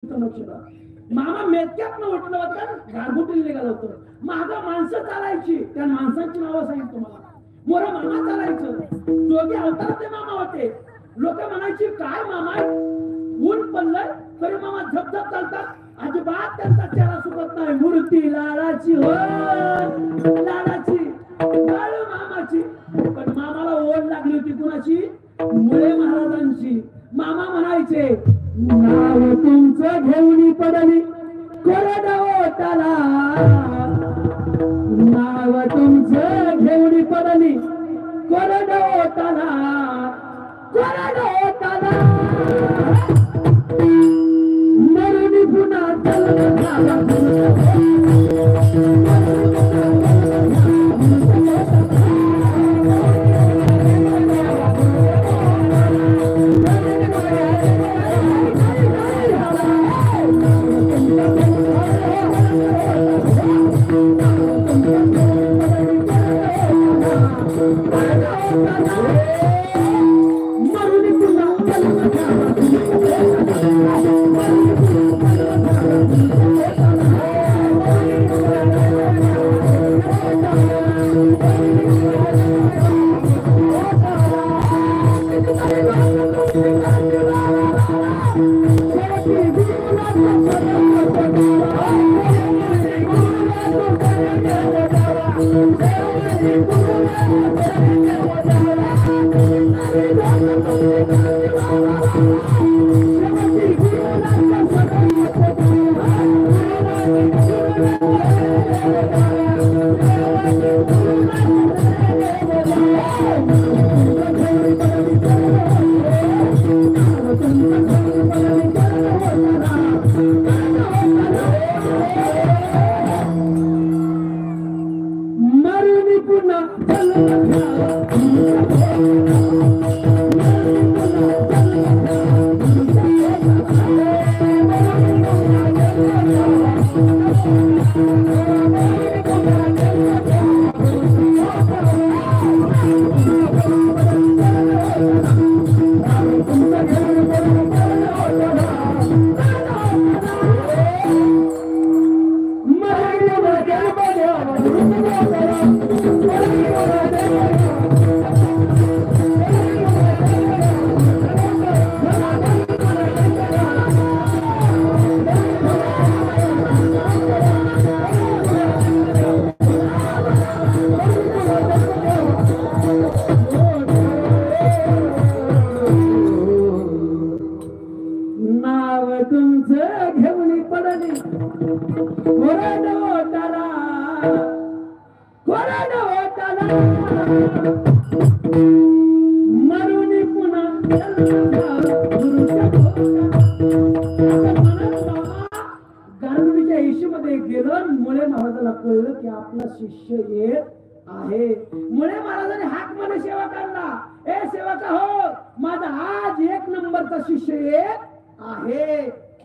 मामा मेटक्यात उठलं होतं, गारगुटीला निघालं होतं. मागं माणसं चालायची, त्या माणसांची नावं सांगितलं तुम्हाला. मोर मामा चालायचं, दोघे अवताराचे मामा होते. लोक म्हणायची काय मामा ऊन पडलंय तरी मामा झपझप चालतात, अजिबात त्यांचा चेहरा सुकत नाही. मूर्ती लाडाची हो लाडाची लाडू मामाची. पण मामाला ओढ लागली होती कुणाची? मुळे महाराजांची. मामा म्हणायचे नाव तुमचं घेऊन पडली कोरडवताला, नाव तुमचं घेऊन पडली कोरडवताला, कोरडवताला मरुनी पुन्हा शिष्य येत आहे. मुळे महाराजांनी हाक मारली सेवकांना, ए सेवका हो माझा आज एक नंबरचा शिष्य येत आहे.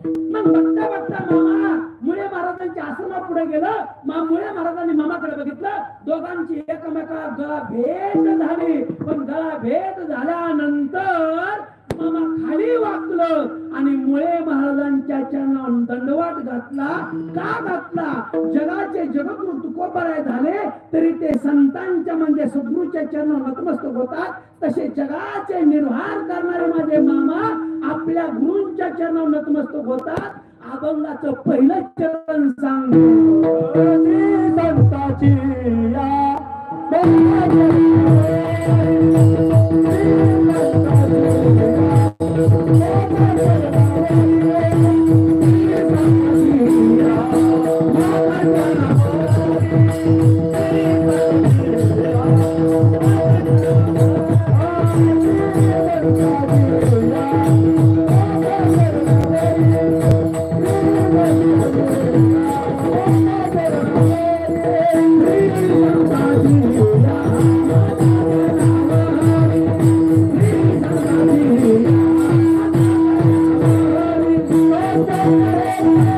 मग बघता बघता मामा मुळे महाराजांच्या आश्रमा पुढे गेलं. मुळे महाराजांनी मामाकडे बघितलं. दोघांची एकमेका गळा भेट झाली. पण गळा भेट झाल्यानंतर मामा खाली वाकलं आणि मुळे महाराजांच्या चरणावर दंडवत घातला. का घातला? जगाचे जगद्गुरु तुकोबाराय झाले तरी ते संतांच्या म्हणजे सद्गुरूच्या चरणावर नतमस्तक होतात. तसे जगाचे निर्हार करणारे माझे मामा आपल्या गुरूंच्या चरणावर नतमस्तक होतात. अभंगाचं पहिलं चरण सांगतो संताची Thank you.